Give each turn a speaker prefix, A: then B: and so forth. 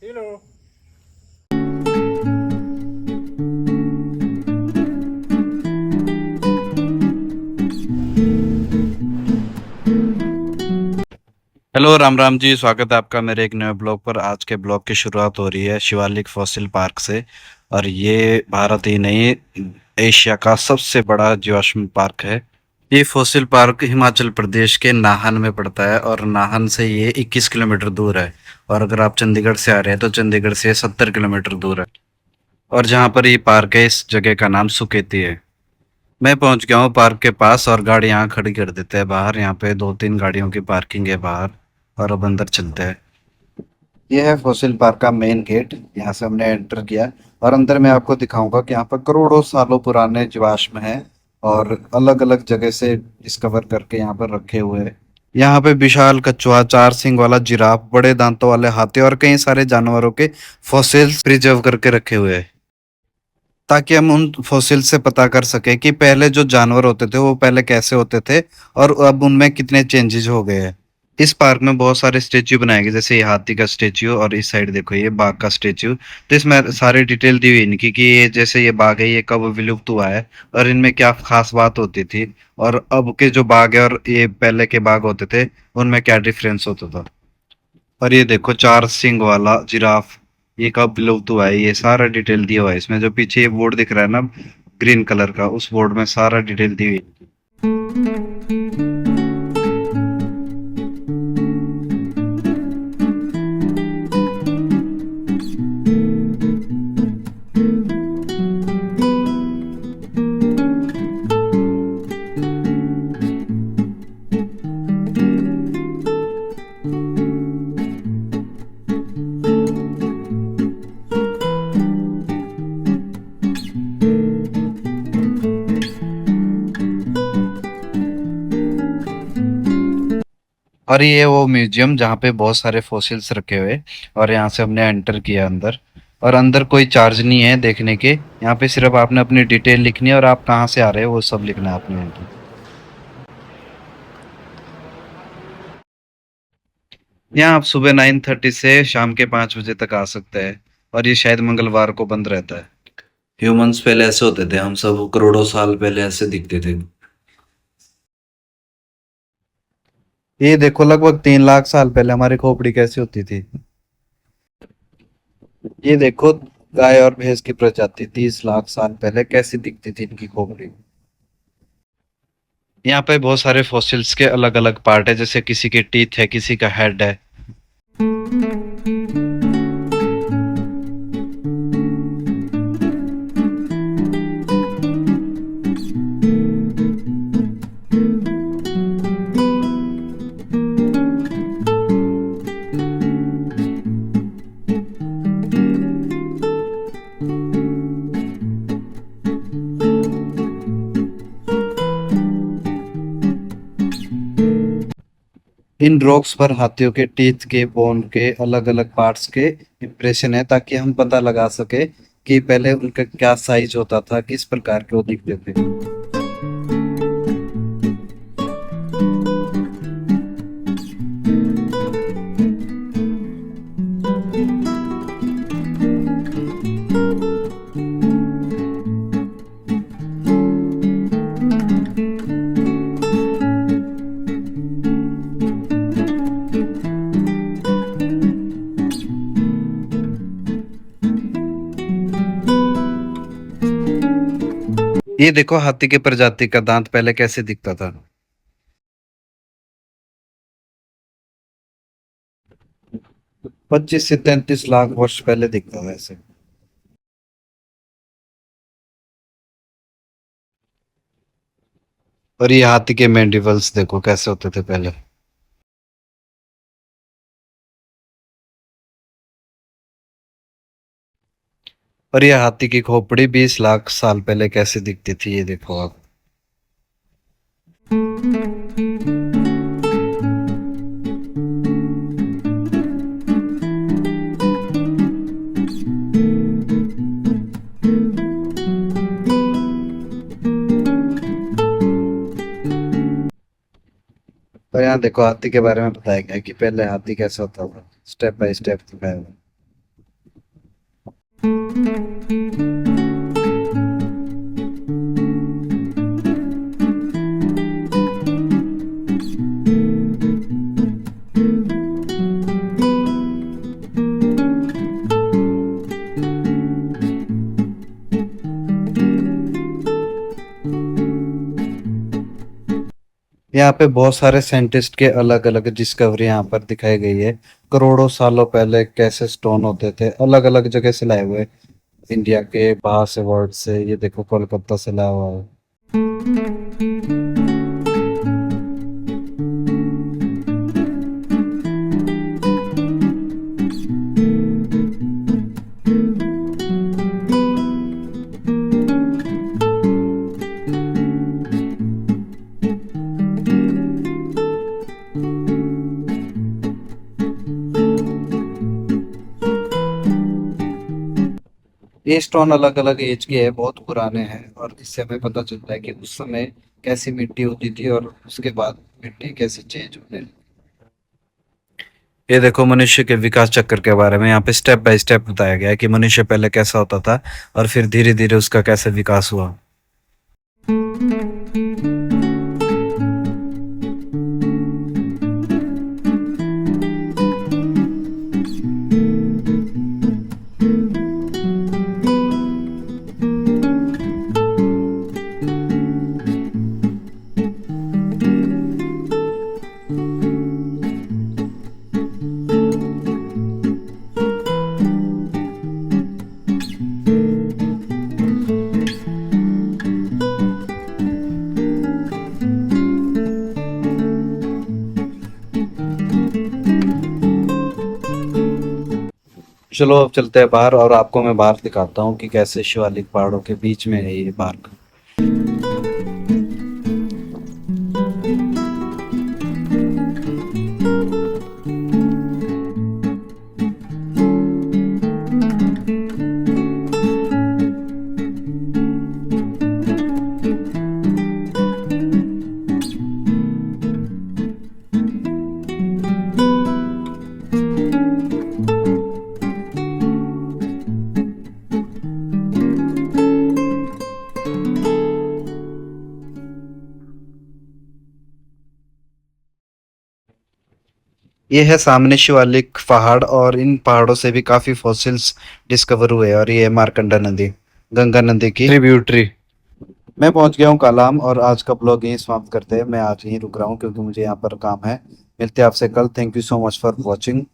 A: Hello.
B: Hello Ram Ram ji, स्वागत है आपका मेरे एक नए ब्लॉग पर। आज के ब्लॉग की शुरुआत हो रही है शिवालिक फॉसिल पार्क से। और ये भारत ही नहीं, एशिया का सबसे बड़ा जीवाश्म पार्क है। ये फॉसिल पार्क हिमाचल प्रदेश के नाहन में पड़ता है और नाहन से ये 21 किलोमीटर दूर है। और अगर आप चंडीगढ़ से आ रहे हैं तो चंडीगढ़ से 70 किलोमीटर दूर है। और जहाँ पर ये पार्क है, इस जगह का नाम सुकेती है। मैं पहुंच गया हूँ पार्क के पास और गाड़ी यहाँ खड़ी कर देते हैं बाहर। यहाँ पे 2-3 गाड़ियों की पार्किंग है बाहर। और अब अंदर चलते हैं। यह है फॉसिल पार्क का मेन गेट। यहाँ से हमने एंटर किया और अंदर मैं आपको दिखाऊंगा कि यहाँ पर करोड़ों सालों पुराने जीवाश्म हैं और अलग अलग जगह से डिस्कवर करके यहाँ पर रखे हुए हैं। यहाँ पे विशाल कछुआ, 4 सींग वाला जिराफ, बड़े दांतों वाले हाथी और कई सारे जानवरों के फॉसिल्स प्रिजर्व करके रखे हुए हैं, ताकि हम उन फॉसिल से पता कर सके कि पहले जो जानवर होते थे वो पहले कैसे होते थे और अब उनमें कितने चेंजेस हो गए हैं। इस पार्क में बहुत सारे स्टेच्यू बनाए गए, जैसे ये हाथी का स्टेच्यू और इस साइड देखो ये बाघ का स्टेच्यू। तो इसमें सारी डिटेल दी हुई है इनकी कि ये जैसे ये बाघ है ये कब विलुप्त हुआ है और इनमें क्या खास बात होती थी, और अब के जो बाघ है और ये पहले के बाघ होते थे उनमें क्या डिफरेंस होता था। और ये देखो 4 सींग वाला जिराफ, ये कब विलुप्त हुआ है, ये सारा डिटेल दिया हुआ है इसमें। जो पीछे ये बोर्ड दिख रहा है ना, ग्रीन कलर का, उस बोर्ड में सारा डिटेल दी हुई है। और ये वो म्यूजियम जहाँ पे बहुत सारे फॉसिल्स रखे हुए। और यहाँ से हमने एंटर किया अंदर। और अंदर कोई चार्ज नहीं है देखने के, यहाँ पे सिर्फ आपने अपनी डिटेल लिखनी है और आप कहाँ से आ रहे हो वो सब लिखना है आपने एंट्री। यहाँ आप सुबह 9:30 से शाम के 5 बजे तक आ सकते हैं। और ये शायद मंगलवार को बंद रहता है। ह्यूमंस पहले ऐसे होते थे, हम सब करोड़ों साल पहले ऐसे दिखते थे। ये देखो लगभग 3 लाख साल पहले हमारी खोपड़ी कैसी होती थी। ये देखो गाय और भैंस की प्रजाति 30 लाख साल पहले कैसी दिखती थी इनकी खोपड़ी। यहाँ पे बहुत सारे फॉसिल्स के अलग अलग पार्ट है, जैसे किसी के टीथ है, किसी का हेड है। इन रॉक्स पर हाथियों के टीथ के, बोन के अलग अलग पार्ट्स के इम्प्रेशन है, ताकि हम पता लगा सके कि पहले उनका क्या साइज होता था, किस प्रकार के वो दिखते थे। ये देखो हाथी के प्रजाति का दांत पहले कैसे दिखता था। 25 से 33 लाख वर्ष पहले दिखता था ऐसे। और ये हाथी के मैंडिबल्स देखो कैसे होते थे पहले। और ये हाथी की खोपड़ी 20 लाख साल पहले कैसे दिखती थी, ये देखो आप। और यहाँ देखो हाथी के बारे में बताया गया है कि पहले हाथी कैसा होता था, स्टेप बाय स्टेप दिखाया हुआ है। यहाँ पे बहुत सारे साइंटिस्ट के अलग अलग डिस्कवरी यहाँ पर दिखाई गई है। करोड़ों सालों पहले कैसे स्टोन होते थे, अलग अलग जगह से लाए हुए, इंडिया के बाहर से, वर्ल्ड से। ये देखो कोलकाता से लाया हुआ है। ये स्टोन अलग अलग एज के है, बहुत पुराने हैं, और इससे हमें पता चलता है कि उस समय कैसी मिट्टी होती थी और उसके बाद मिट्टी कैसे चेंज होने लगी। ये देखो मनुष्य के विकास चक्र के बारे में यहाँ पे स्टेप बाय स्टेप बताया गया है कि मनुष्य पहले कैसा होता था और फिर धीरे धीरे उसका कैसे विकास हुआ। चलो अब चलते हैं बाहर और आपको मैं बाहर दिखाता हूँ कि कैसे शिवालिक पहाड़ों के बीच में है ये पार्क। ये है सामने शिवालिक पहाड़, और इन पहाड़ों से भी काफी फॉसिल्स डिस्कवर हुए, और ये है मार्कंडा नदी, गंगा नदी की ट्रिब्यूटरी। मैं पहुंच गया हूँ कालाम, और आज का ब्लॉग यहीं समाप्त करते हैं। मैं आज यहीं रुक रहा हूँ क्योंकि मुझे यहाँ पर काम है। मिलते हैं आपसे कल। Thank you so much for watching.